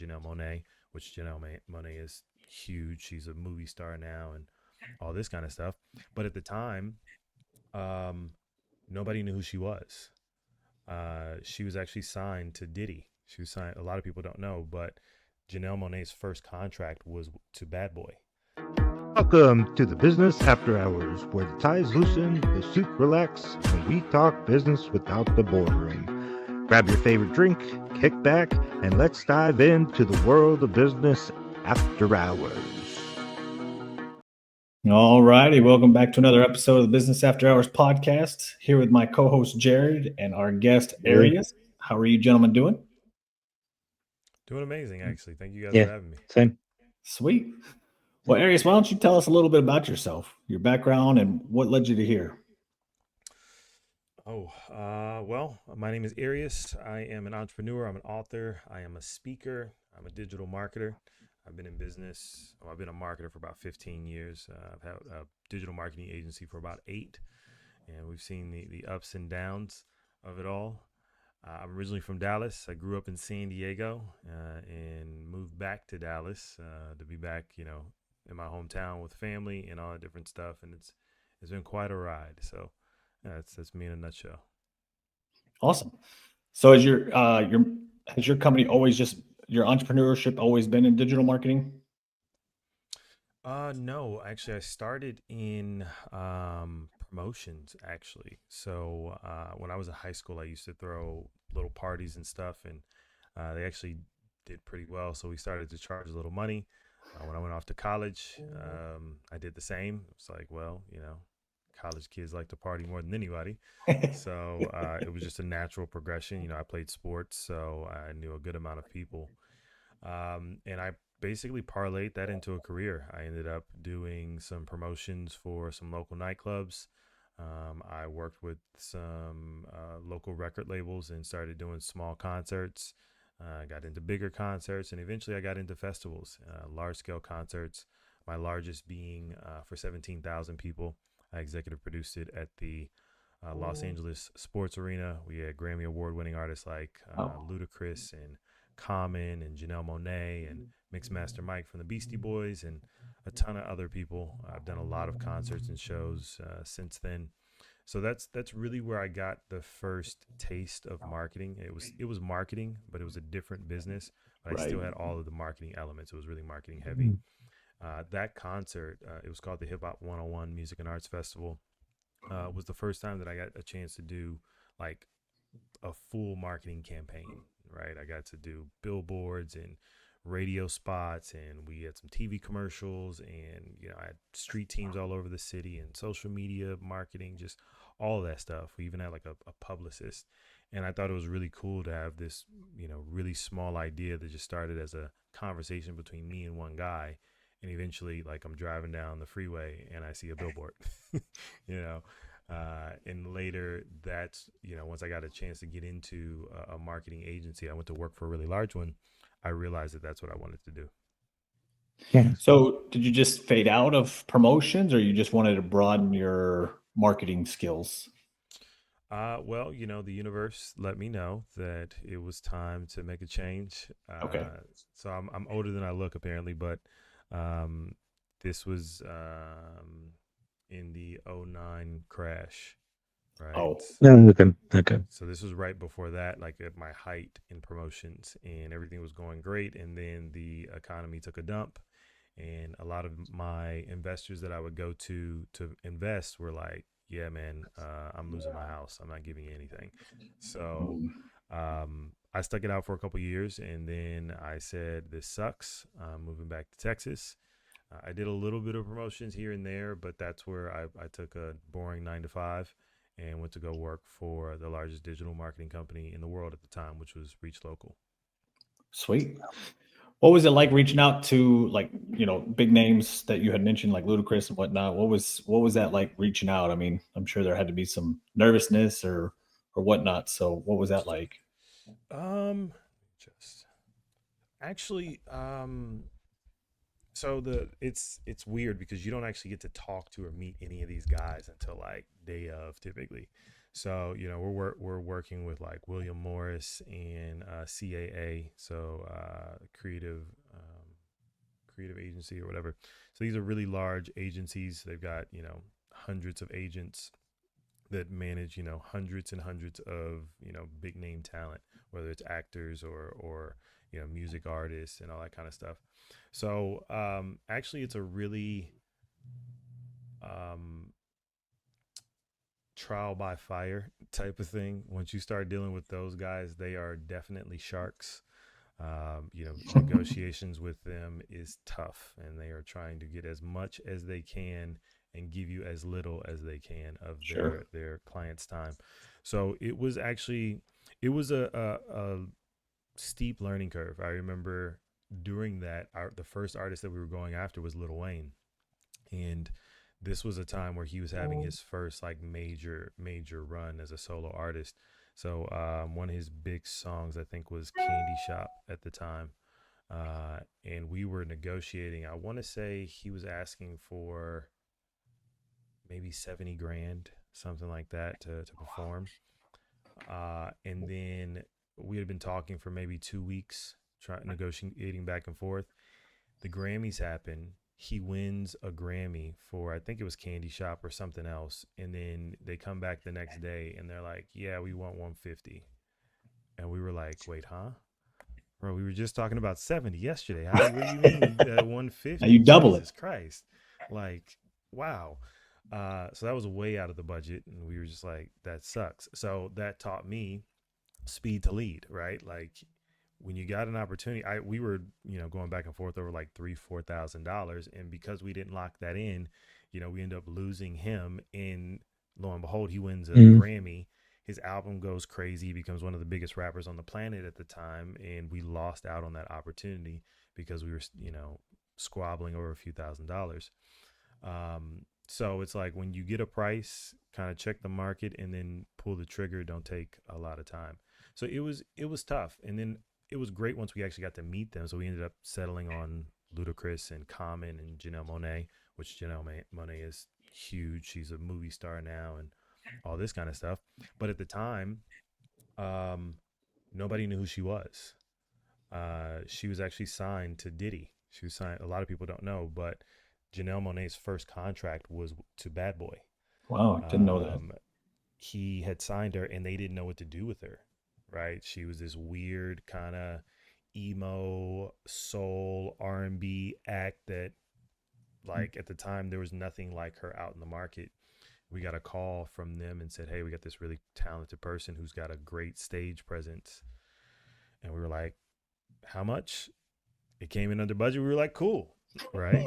Janelle Monáe, which Monáe is huge. She's a movie star now and all this kind of stuff. But at the time, um, nobody knew who she was. She was actually signed to Diddy. She was signed. A lot of people don't know, but Janelle Monáe's first contract was to Bad Boy. Welcome to the Business After Hours, where the ties loosen, the suit relax, and we talk business without the boardroom. Grab your favorite drink, kick back, and let's dive into the world of business after hours. All righty. Welcome back to another episode of the Business After Hours podcast. Here with my co-host Jared and our guest Arius. How are you gentlemen doing? Doing amazing, actually. Thank you guys for having me. Same. Sweet. Well, Arius, why don't you tell us a little bit about yourself, your background, and what led you to here? Well, my name is Arius. I am an entrepreneur. I'm an author. I am a speaker. I'm a digital marketer. I've been in business. I've been a marketer for about 15 years. I've had a digital marketing agency for about 8, and we've seen the ups and downs of it all. I'm originally from Dallas. I grew up in San Diego and moved back to Dallas to be back, in my hometown with family and all that different stuff. And it's been quite a ride. So that's me in a nutshell. Awesome. So has your company always your entrepreneurship always been in digital marketing? No, actually, I started in promotions, actually. So when I was in high school, I used to throw little parties and stuff, and they actually did pretty well. So we started to charge a little money. When I went off to college, I did the same. It's like, well, college kids like to party more than anybody. So it was just a natural progression. I played sports, so I knew a good amount of people. And I basically parlayed that into a career. I ended up doing some promotions for some local nightclubs. I worked with some local record labels and started doing small concerts. Got into bigger concerts, and eventually I got into festivals, large scale concerts. My largest being for 17,000 people. I executive produced it at the Los Angeles Sports Arena. We had Grammy Award winning artists like Ludacris and Common and Janelle Monáe and Mixmaster Mike from the Beastie Boys and a ton of other people. I've done a lot of concerts and shows since then. So that's really where I got the first taste of marketing. It was marketing, but it was a different business. But I still had all of the marketing elements. It was really marketing heavy. That concert, it was called the Hip Hop 101 Music and Arts Festival. Was the first time that I got a chance to do like a full marketing campaign, right? I got to do billboards and radio spots, and we had some TV commercials, and I had street teams all over the city and social media marketing, just all of that stuff. We even had like a publicist, and I thought it was really cool to have this, really small idea that just started as a conversation between me and one guy, and eventually, like, I'm driving down the freeway and I see a billboard, and later that's, once I got a chance to get into a marketing agency, I went to work for a really large one. I realized that that's what I wanted to do. Yeah. So did you just fade out of promotions, or you just wanted to broaden your marketing skills? Well, the universe let me know that it was time to make a change. Okay. So I'm older than I look, apparently, but this was in the '09 crash, right? Oh, Okay. So this was right before that, like at my height in promotions, and everything was going great. And then the economy took a dump, and a lot of my investors that I would go to invest were like, yeah, man, I'm losing my house. I'm not giving you anything. So I stuck it out for a couple years, and then I said, this sucks. I'm moving back to Texas. I did a little bit of promotions here and there, but that's where I took a boring 9 to 5 and went to go work for the largest digital marketing company in the world at the time, which was Reach Local. sweet. What was it like reaching out to, like, big names that you had mentioned, like Ludacris and whatnot? What was that like reaching out? I mean, I'm sure there had to be some nervousness or whatnot. So what was that like? Just actually, so it's weird because you don't actually get to talk to or meet any of these guys until like day of, typically. So we're working with like William Morris and CAA, so creative agency or whatever. So these are really large agencies. They've got hundreds of agents that manage hundreds and hundreds of big name talent, whether it's actors or music artists and all that kind of stuff. So actually, it's a really um, trial by fire type of thing. Once you start dealing with those guys, they are definitely sharks. Negotiations with them is tough, and they are trying to get as much as they can and give you as little as they can of Sure. their client's time. So it was a steep learning curve. I remember during that, the first artist that we were going after was Lil Wayne, and this was a time where he was having his first like major run as a solo artist. So one of his big songs I think was Candy Shop at the time, and we were negotiating. I want to say he was asking for maybe 70 grand, something like that, to perform. And then we had been talking for maybe 2 weeks, trying negotiating back and forth. The Grammys happen. He wins a Grammy for, I think it was Candy Shop or something else, and then they come back the next day and they're like, "Yeah, we want 150." And we were like, "Wait, huh? Bro, we were just talking about 70 yesterday. What do you mean Now 150? you double it. Jesus Christ!" Like, wow. So that was way out of the budget, and we were just like, "That sucks." So that taught me speed to lead, right? Like when you got an opportunity, we were going back and forth over like $3,000-4,000, and because we didn't lock that in, we end up losing him. And lo and behold, he wins a Mm. Grammy. His album goes crazy, he becomes one of the biggest rappers on the planet at the time, and we lost out on that opportunity because we were squabbling over a few $1,000s. So it's like when you get a price, kind of check the market and then pull the trigger. Don't take a lot of time. So it was tough, and then it was great once we actually got to meet them. So we ended up settling on Ludacris and Common and Janelle Monáe, which Monáe is huge. She's a movie star now and all this kind of stuff. But at the time, um, nobody knew who she was. She was actually signed to Diddy. She was signed. A lot of people don't know, but Janelle Monáe's first contract was to Bad Boy. Wow, I didn't know that. Um, he had signed her, and they didn't know what to do with her. Right? She was this weird kind of emo soul R&B act that, like, at the time there was nothing like her out in the market. We got a call from them and said, "Hey, we got this really talented person who's got a great stage presence." And we were like, "How much?" It came in under budget. We were like, "Cool." Right?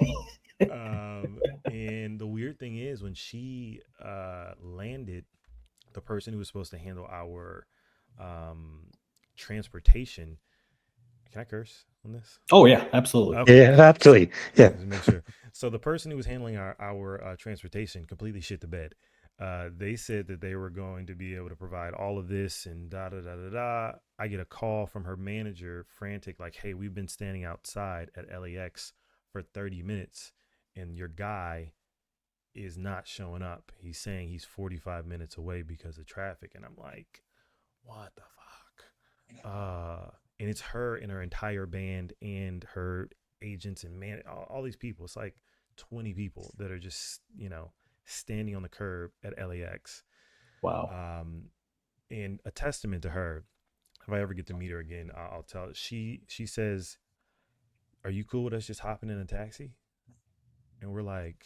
And the weird thing is when she landed, the person who was supposed to handle our um, transportation. Can I curse on this? Oh yeah, absolutely. Okay. Yeah, absolutely. Yeah. Just make sure. So the person who was handling our transportation completely shit the bed. They said that they were going to be able to provide all of this and da da da da da. I get a call from her manager, frantic, like, "Hey, we've been standing outside at LAX for 30 minutes, and your guy is not showing up. He's saying he's 45 minutes away because of traffic." And I'm like, "What the fuck?" And it's her and her entire band and her agents and all these people. It's like 20 people that are just standing on the curb at LAX. Wow. Um, and a testament to her. If I ever get to meet her again, I'll tell her. She says, "Are you cool with us just hopping in a taxi?" And we're like,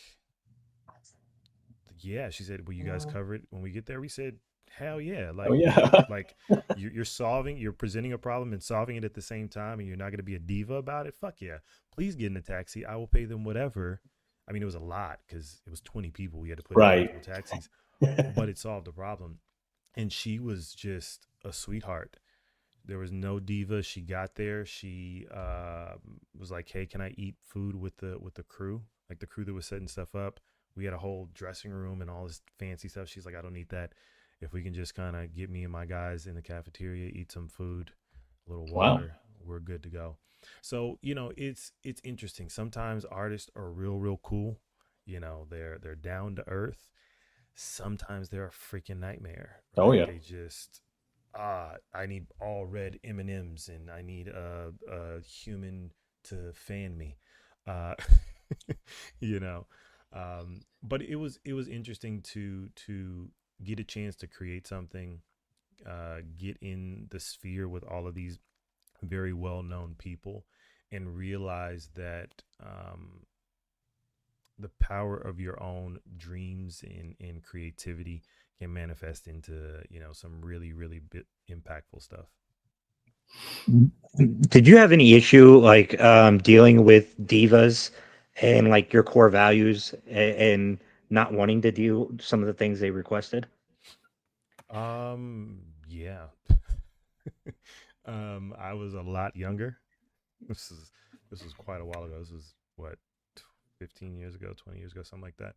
"Yeah." She said, "Will you guys cover it when we get there?" We said, "Hell yeah!" Oh Like yeah. like you're presenting a problem and solving it at the same time, and you're not going to be a diva about it. Fuck yeah! Please get in a taxi. I will pay them whatever. I mean, it was a lot because it was 20 people. We had to put in Right. multiple taxis, but it solved the problem. And she was just a sweetheart. There was no diva. She got there. She was like, "Hey, can I eat food with the crew? Like the crew that was setting stuff up." We had a whole dressing room and all this fancy stuff. She's like, "I don't need that. If we can just kind of get me and my guys in the cafeteria, eat some food, a little Wow. water, we're good to go." So it's interesting. Sometimes artists are real cool. They're down to earth. sometimes they're a freaking nightmare, Oh right? yeah. They just I need all red M&Ms and I need a human to fan me. Uh you know. But it was interesting to get a chance to create something, get in the sphere with all of these very well-known people and realize that the power of your own dreams and creativity can manifest into some really really impactful stuff. Did you have any issue like dealing with divas and like your core values and not wanting to do some of the things they requested? Yeah. I was a lot younger. This is this was quite a while ago. This was what, 15 years ago, 20 years ago, something like that.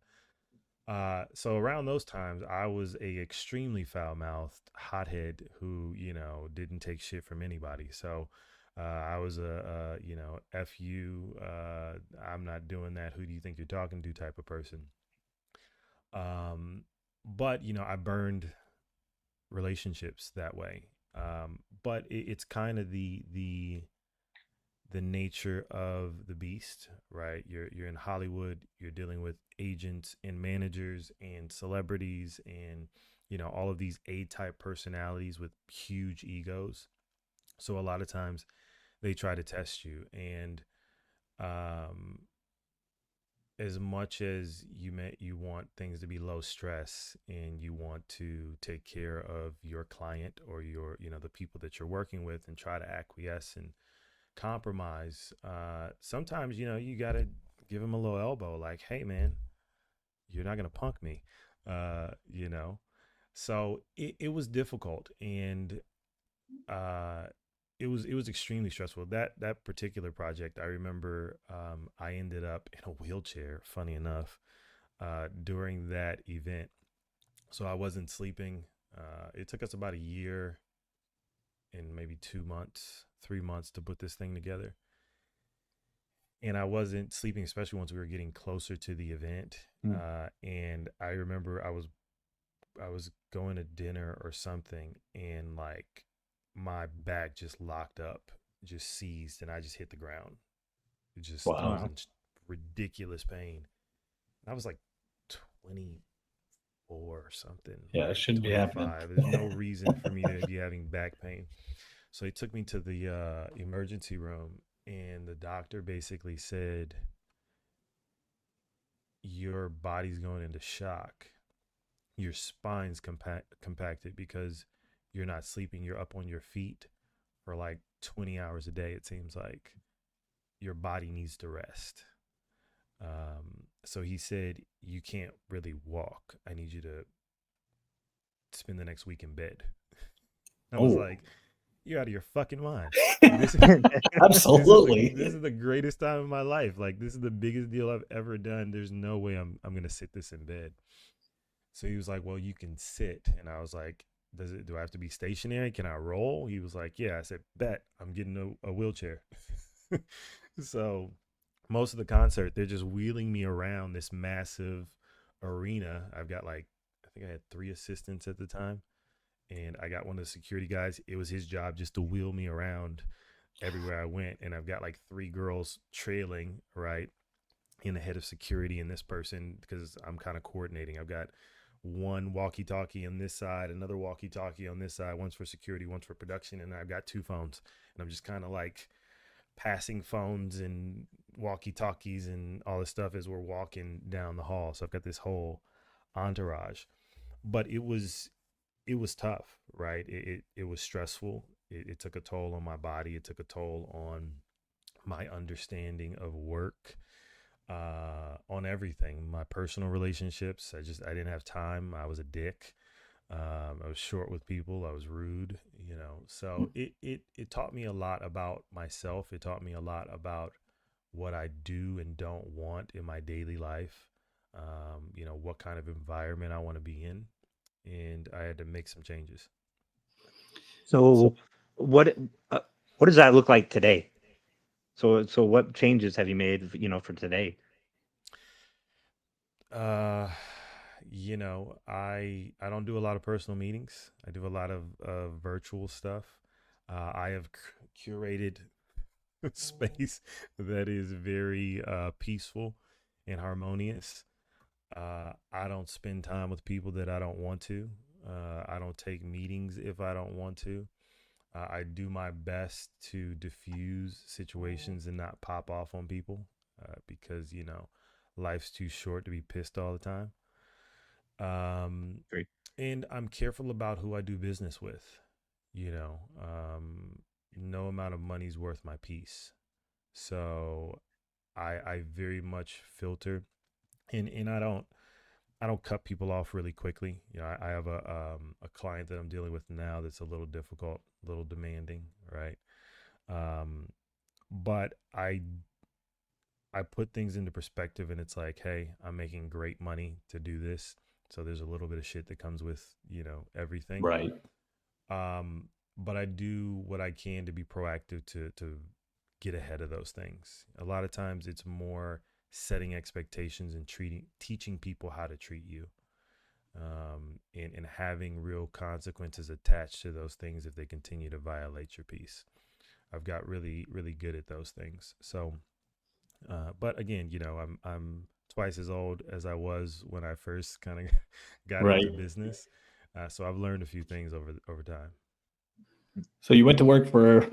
So around those times, I was a extremely foul-mouthed hothead who, didn't take shit from anybody. So I was F you, I'm not doing that. Who do you think you're talking to type of person. Um, but I burned relationships that way. But it's kind of the nature of the beast, right? You're in Hollywood, you're dealing with agents and managers and celebrities and all of these A-type personalities with huge egos. So a lot of times they try to test you, and um as much as you want things to be low stress and you want to take care of your client or your the people that you're working with and try to acquiesce and compromise, sometimes you gotta give him a little elbow, like, hey man, you're not gonna punk me. You know so it was difficult, and uh it was extremely stressful. That particular project, I remember, I ended up in a wheelchair, funny enough, during that event. So I wasn't sleeping. It took us about a year and maybe 2 months, 3 months to put this thing together, and I wasn't sleeping, especially once we were getting closer to the event. Mm. And I remember I was going to dinner or something, and like my back just locked up, just seized, and I just hit the ground. I was Wow. in ridiculous pain. I was like 24 or something, Yeah, it like shouldn't be happening. 25. There's no reason for me to be having back pain. So he took me to the emergency room, and the doctor basically said, your body's going into shock. Your spine's compacted because you're not sleeping. You're up on your feet for like 20 hours a day, it seems like. Your body needs to rest. So he said, you can't really walk. I need you to spend the next week in bed. I was Oh, like, you're out of your fucking mind. This absolutely. this is the greatest time of my life. Like, this is the biggest deal I've ever done. There's no way I'm gonna sit this in bed. So he was like, well, you can sit. And I was like, do I have to be stationary? Can I roll? He was like, yeah. I said, bet. I'm getting a wheelchair. So most of the concert, they're just wheeling me around this massive arena. I've got like, I think I had 3 assistants at the time. And I got one of the security guys. It was his job just to wheel me around everywhere I went. And I've got like 3 girls trailing, right? In the head of security and this person, because I'm kind of coordinating. I've got one walkie talkie on this side, another walkie talkie on this side. One's for security, one's for production. And I've got 2 phones. And I'm just kind of like passing phones and walkie talkies and all this stuff as we're walking down the hall. So I've got this whole entourage. But it was tough, right? It was stressful. It took a toll on my body. It took a toll on my understanding of work, on everything. My personal relationships. I didn't have time. I was a dick. I was short with people. I was rude. So it taught me a lot about myself. It taught me a lot about what I do and don't want in my daily life. What kind of environment I want to be in, and I had to make some changes. So So, what uh, what does that look like today? So what changes have you made, for today? Uh, I don't do a lot of personal meetings. I do a lot of virtual stuff. I have curated space that is very peaceful and harmonious. I don't spend time with people that I don't want to. I don't take meetings if I don't want to. I do my best to diffuse situations and not pop off on people because, life's too short to be pissed all the time. Um, Great. and I'm careful about who I do business with. You know, no amount of money's worth my peace. So I very much filter, and I don't cut people off really quickly. I have a client that I'm dealing with now that's a little difficult, a little demanding, right? Um, but I put things into perspective, and it's like, hey, I'm making great money to do this, so there's a little bit of shit that comes with everything. Right. Um, but I do what I can to be proactive to get ahead of those things. A lot of times, it's more setting expectations and teaching people how to treat you, and having real consequences attached to those things if they continue to violate your peace. I've got really, really good at those things. So, but again, I'm twice as old as I was when I first kind of got Right. into business. So I've learned a few things over time. So you went to work for,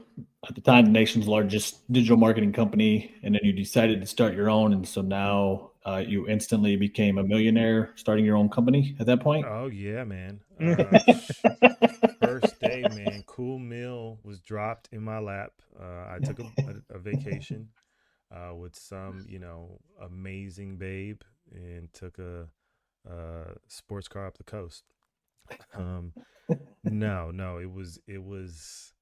at the time, the nation's largest digital marketing company, and then you decided to start your own. And so now you instantly became a millionaire starting your own company at that point. Oh yeah, man. First day, man, cool meal was dropped in my lap. I took a vacation with some, amazing babe, and took a sports car up the coast. Um, no, no, it was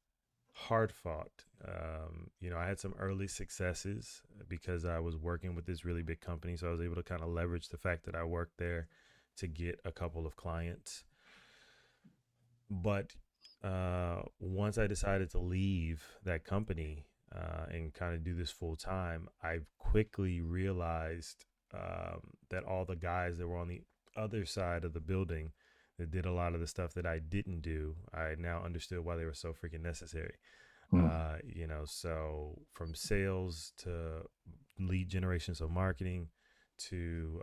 hard fought. I had some early successes because I was working with this really big company, so I was able to kind of leverage the fact that I worked there to get a couple of clients. But once I decided to leave that company and kind of do this full time, I quickly realized that all the guys that were on the other side of the building that did a lot of the stuff that I didn't do, I now understood why they were so freaking necessary. Hmm. So from sales to lead generation, so marketing to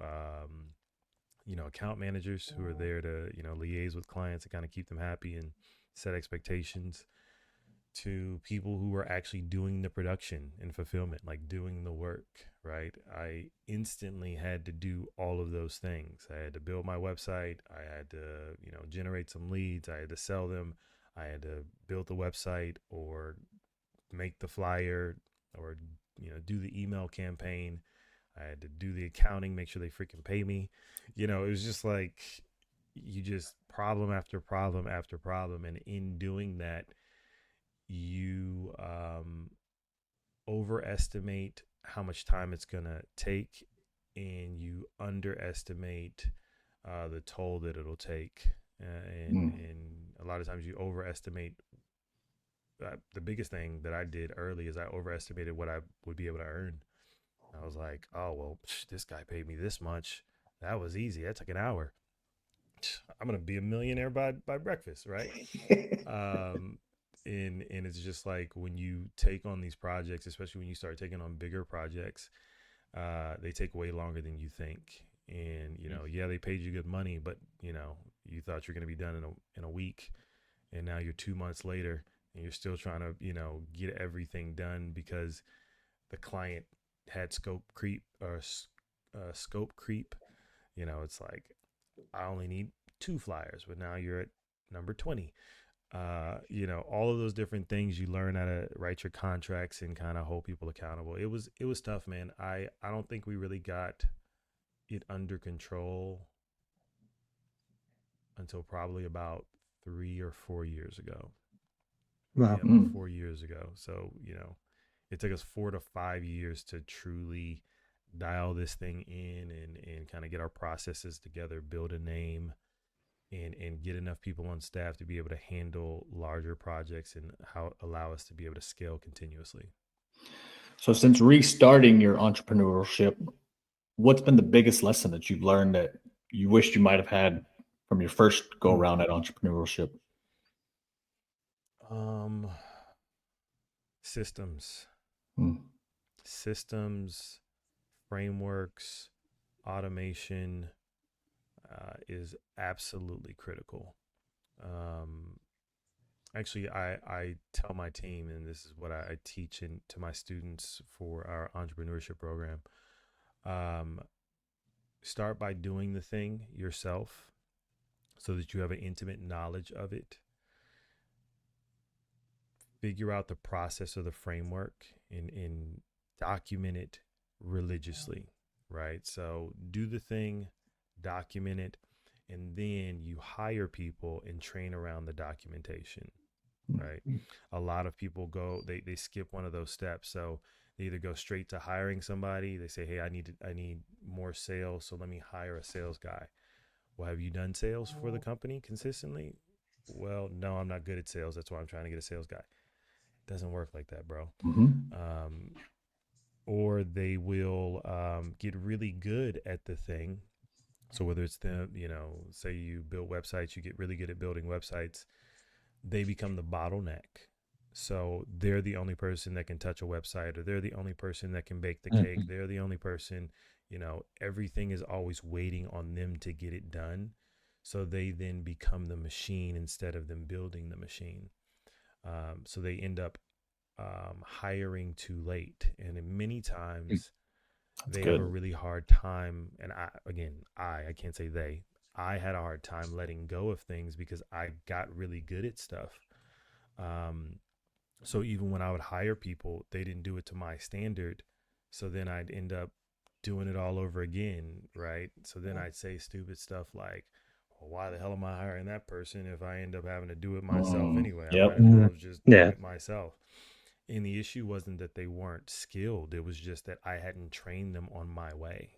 account managers who are there to liaise with clients and kind of keep them happy and set expectations, to people who are actually doing the production and fulfillment, like doing the work, right? I instantly had to do all of those things. I had to build my website. I had to, generate some leads. I had to sell them. I had to build the website or make the flyer or, do the email campaign. I had to do the accounting, make sure they freaking pay me. It was just like you just problem after problem after problem. And in doing that, you overestimate how much time it's going to take, and you underestimate the toll that it'll take. And a lot of times you overestimate. The biggest thing that I did early is I overestimated what I would be able to earn. I was like, oh, well, this guy paid me this much. That was easy. That took an hour. I'm going to be a millionaire by breakfast, right? Um, and it's just like when you take on these projects, especially when you start taking on bigger projects, they take way longer than you think. And yeah, they paid you good money, but you thought you're going to be done in a week, and now you're 2 months later, and you're still trying to get everything done because the client had scope creep. It's like I only need 2 flyers, but now you're at number 20. All of those different things you learn how to write your contracts and kind of hold people accountable. It was tough, man. I don't think we really got it under control until probably about 3 or 4 years ago. Wow. Yeah, about 4 years ago. So, it took us 4 to 5 years to truly dial this thing in and kind of get our processes together, build a name, and get enough people on staff to be able to handle larger projects and how allow us to be able to scale continuously. So since restarting your entrepreneurship, what's been the biggest lesson that you've learned that you wished you might have had from your first go around at entrepreneurship? Um, systems, Hmm. systems, frameworks, automation is absolutely critical. Um, Actually, I tell my team, and this is what I teach to my students for our entrepreneurship program. Um, Start by doing the thing yourself so that you have an intimate knowledge of it. Figure out the process or the framework and document it religiously, right? So do the thing, document it, and then you hire people and train around the documentation, right? A lot of people they skip one of those steps. So they either go straight to hiring somebody. They say, hey, I need more sales, so let me hire a sales guy. Well, have you done sales for the company consistently? Well, no, I'm not good at sales. That's why I'm trying to get a sales guy. It doesn't work like that, bro. Mm-hmm. Um, or they will get really good at the thing. So whether it's say you build websites, you get really good at building websites, they become the bottleneck. So they're the only person that can touch a website, or they're the only person that can bake the cake. They're the only person, everything is always waiting on them to get it done. So they then become the machine instead of them building the machine. So they end up hiring too late. And many times That's they have a good. really hard time. And I can't say they, I had a hard time letting go of things because I got really good at stuff. Um, so even when I would hire people, they didn't do it to my standard. So then I'd end up doing it all over again, right? So then I'd say stupid stuff like, well, why the hell am I hiring that person if I end up having to do it myself anyway? I might Yep. as well have just done Yeah. it myself. And the issue wasn't that they weren't skilled, it was just that I hadn't trained them on my way.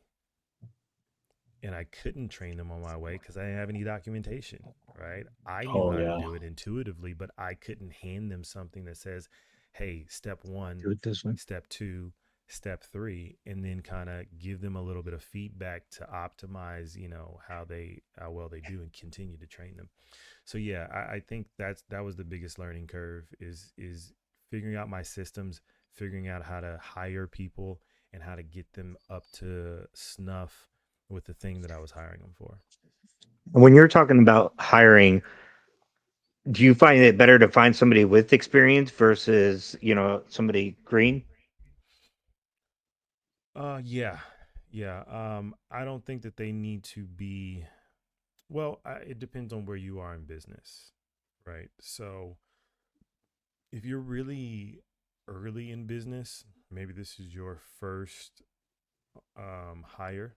And I couldn't train them on my way because I didn't have any documentation, right? I knew Oh how to yeah. do it intuitively, but I couldn't hand them something that says, hey, step one, Do it this way. step two, step three, and then kind of give them a little bit of feedback to optimize, how well they do and continue to train them. So yeah, I think that was the biggest learning curve is figuring out my systems, figuring out how to hire people and how to get them up to snuff with the thing that I was hiring them for. When you're talking about hiring, do you find it better to find somebody with experience versus, somebody green? Yeah, yeah. I don't think that they need to be. Well, it depends on where you are in business, right? So if you're really early in business, maybe this is your first hire,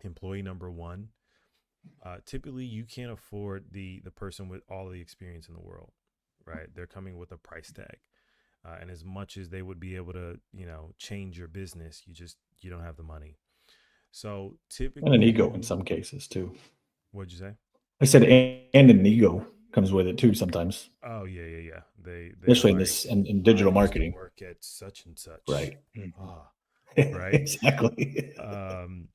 employee number one. Typically, you can't afford the person with all the experience in the world, right? They're coming with a price tag. And as much as they would be able to, change your business, you don't have the money. So And an typically, ego in some cases too. what'd you say? I said, and an ego comes with it too sometimes, Oh yeah, yeah, yeah. They're especially in like, this in I digital used to marketing. work at such and such. Right. Mhm. Ah, right. Exactly. Um,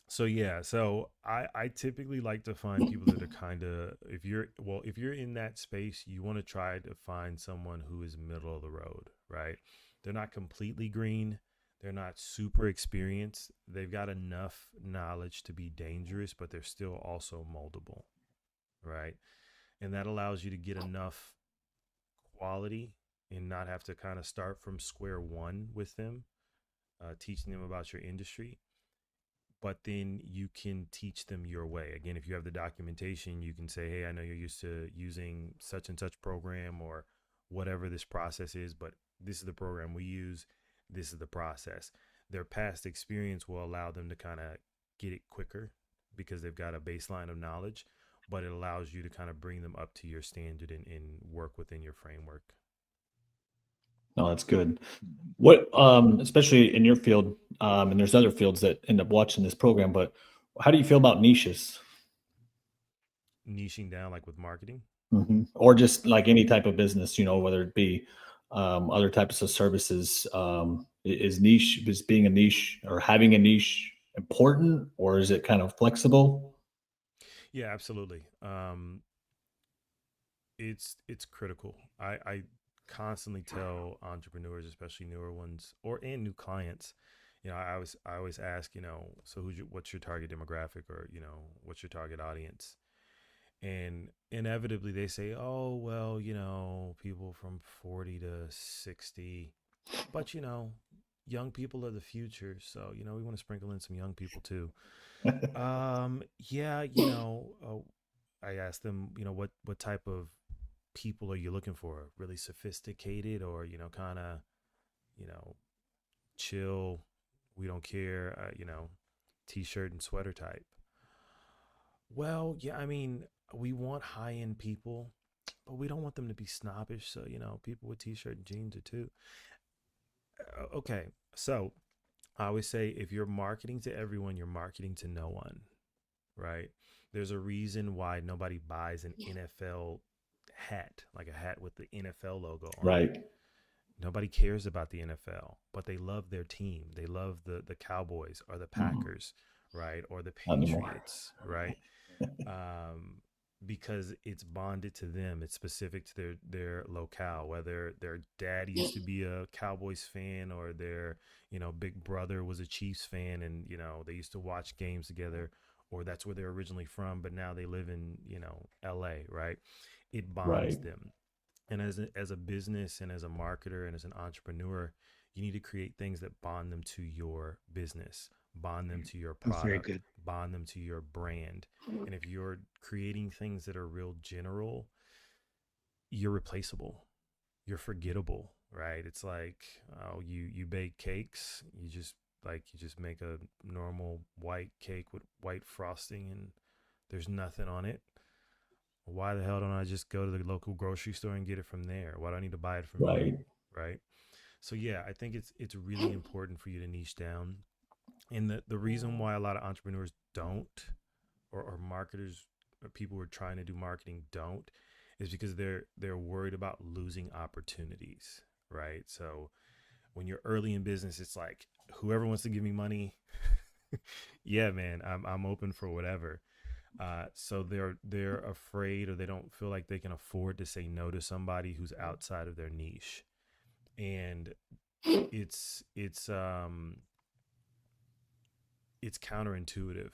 so yeah, so I typically like to find people that are kind of if you're in that space, you want to try to find someone who is middle of the road, right? They're not completely green, they're not super experienced. They've got enough knowledge to be dangerous, but they're still also moldable, right? And that allows you to get enough quality and not have to kind of start from square one with them, teaching them about your industry, but then you can teach them your way. Again, if you have the documentation, you can say, hey, I know you're used to using such and such program or whatever this process is, but this is the program we use. This is the process. Their past experience will allow them to kind of get it quicker because they've got a baseline of knowledge, but it allows you to kind of bring them up to your standard and work within your framework. No, that's good. What, especially in your field, and there's other fields that end up watching this program, but how do you feel about niches? Niching down, like with marketing. Or just like any type of business, whether it be other types of services. Is being a niche or having a niche important, or is it kind of flexible? Yeah, absolutely. It's critical. I constantly tell entrepreneurs, especially newer ones or and new clients, I always ask, so what's your target demographic, or what's your target audience? And inevitably they say, oh well, people from 40 to 60, but young people are the future, so we want to sprinkle in some young people too. Yeah, I asked them, what type of people are you looking for? Really sophisticated, or kind of, you know, chill, we don't care, t-shirt and sweater type? Well, yeah, I mean, we want high-end people, but we don't want them to be snobbish. So, people with t-shirt and jeans are too. Okay, so I always say if you're marketing to everyone, you're marketing to no one, right? There's a reason why nobody buys an NFL hat, like a hat with the NFL logo on it. Right. Nobody cares about the NFL, but they love their team. They love the Cowboys or the Mhm. Packers, right? Or the Not anymore. Patriots, right? um, because it's bonded to them. It's specific to their locale. Whether their dad used to be a Cowboys fan, or their big brother was a Chiefs fan, and they used to watch games together, or that's where they're originally from, but now they live in L.A. Right? It bonds Right. them. And as a business and as a marketer and as an entrepreneur, you need to create things that bond them to your business, bond them to your That's very product, good. bond them to your brand. And if you're creating things that are real general, you're replaceable, you're forgettable, right? It's like, oh, you bake cakes, you just make a normal white cake with white frosting, and there's nothing on it. Why the hell don't I just go to the local grocery store and get it from there? Why do I need to buy it from you? Right. Right. So yeah, I think it's really important for you to niche down. And the reason why a lot of entrepreneurs don't, or marketers, or people who are trying to do marketing don't, is because they're worried about losing opportunities. Right. So when you're early in business, it's like whoever wants to give me money, yeah, man, I'm open for whatever. So they're afraid, or they don't feel like they can afford to say no to somebody who's outside of their niche. And it's counterintuitive,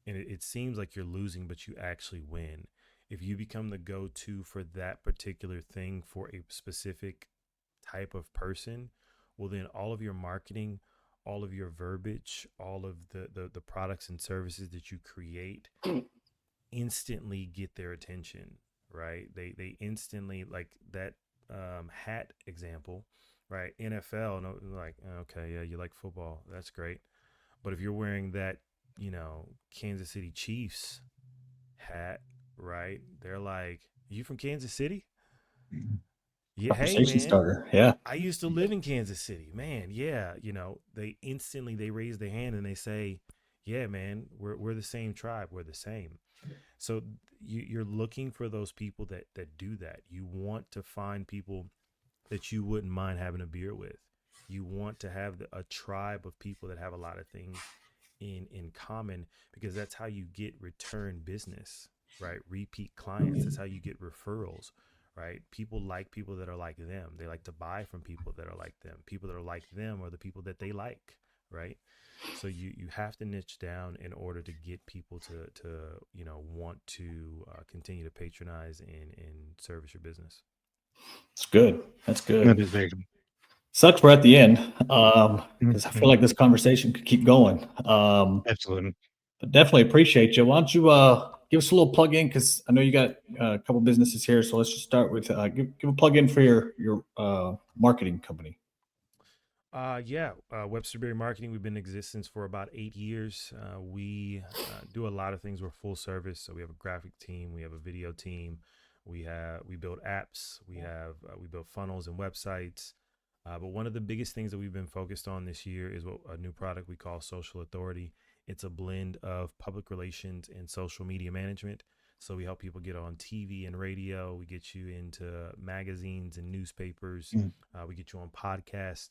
and it seems like you're losing, but you actually win if you become the go-to for that particular thing for a specific type of person. Well, then all of your marketing, all of your verbiage, all of the products and services that you create instantly get their attention, right? They instantly, like that hat example, right? NFL, no, like, okay, yeah, you like football, that's great. But if you're wearing that, Kansas City Chiefs hat, right? They're like, you from Kansas City? Yeah, hey Conversation man, starter. Yeah. I used to live in Kansas City, man. Yeah, they raise their hand and they say, yeah, man, we're the same tribe, we're the same. So you're looking for those people that do that. You want to find people that you wouldn't mind having a beer with. You want to have a tribe of people that have a lot of things in common, because that's how you get return business, right? Repeat clients. That's how you get referrals, right? People like people that are like them. They like to buy from people that are like them. People that are like them are the people that they like, right? So you have to niche down in order to get people to want to continue to patronize and service your business. It's good. That's That good. is very good. Sucks we're at the end, because I feel Mhm. like this conversation could keep going. Absolutely. But definitely appreciate you. Why don't you give us a little plug in? Because I know you got a couple businesses here. So let's just start with give a plug in for your marketing company. Yeah, Webster Berry Marketing. We've been in existence for about 8 years. We do a lot of things. We're full service, so we have a graphic team, we have a video team, we build apps, we build funnels and websites. But one of the biggest things that we've been focused on this year is a new product we call Social Authority. It's a blend of public relations and social media management. So we help people get on TV and radio. We get you into magazines and newspapers. Mm. We get you on podcasts.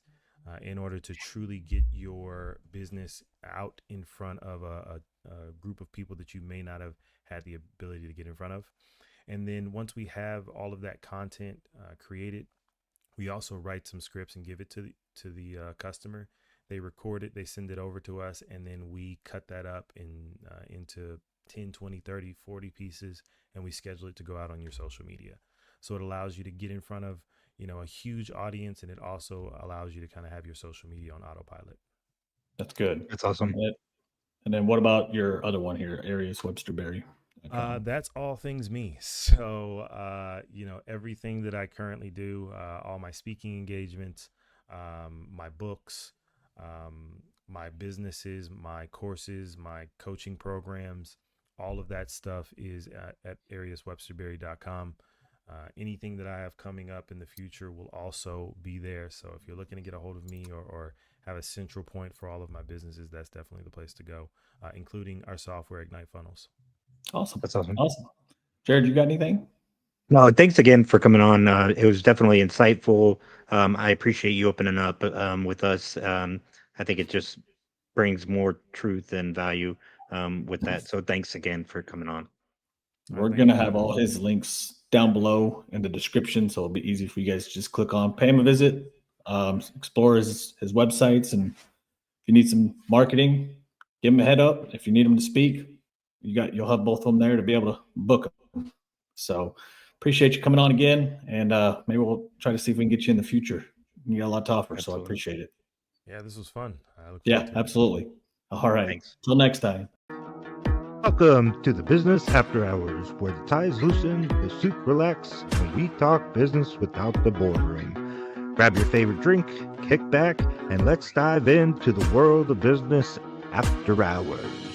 in order to truly get your business out in front of a group of people that you may not have had the ability to get in front of. And then once we have all of that content created, we also write some scripts and give it to the customer. They record it, they send it over to us, and then we cut that up into 10, 20, 30, 40 pieces, and we schedule it to go out on your social media. So it allows you to get in front of, a huge audience, and it also allows you to kind of have your social media on autopilot. That's good. That's awesome. And then what about your other one here, Arius Webster Berry? That's all things me. So, everything that I currently do, all my speaking engagements, my books, my businesses, my courses, my coaching programs, all of that stuff is at ariuswebsterberry.com. Anything that I have coming up in the future will also be there. So if you're looking to get a hold of me or have a central point for all of my businesses, that's definitely the place to go, including our software, Ignite Funnels. Awesome. That's awesome. Jared, you got anything? No, thanks again for coming on. It was definitely insightful. I appreciate you opening up with us. I think it just brings more truth and value with that. So thanks again for coming on. We're going to have all his links down below in the description, so it'll be easy for you guys to just click on, pay him a visit, explore his websites, and if you need some marketing, give him a head up. If you need him to speak, you'll have both of them there to be able to book them. So appreciate you coming on again, and maybe we'll try to see if we can get you in the future. You got a lot to offer, so I appreciate it. Yeah, this was fun. Absolutely. All right. Thanks. Till next time. Welcome to the Business After Hours, where the ties loosen, the suit relax, and we talk business without the boardroom. Grab your favorite drink, kick back, and let's dive into the world of business after hours.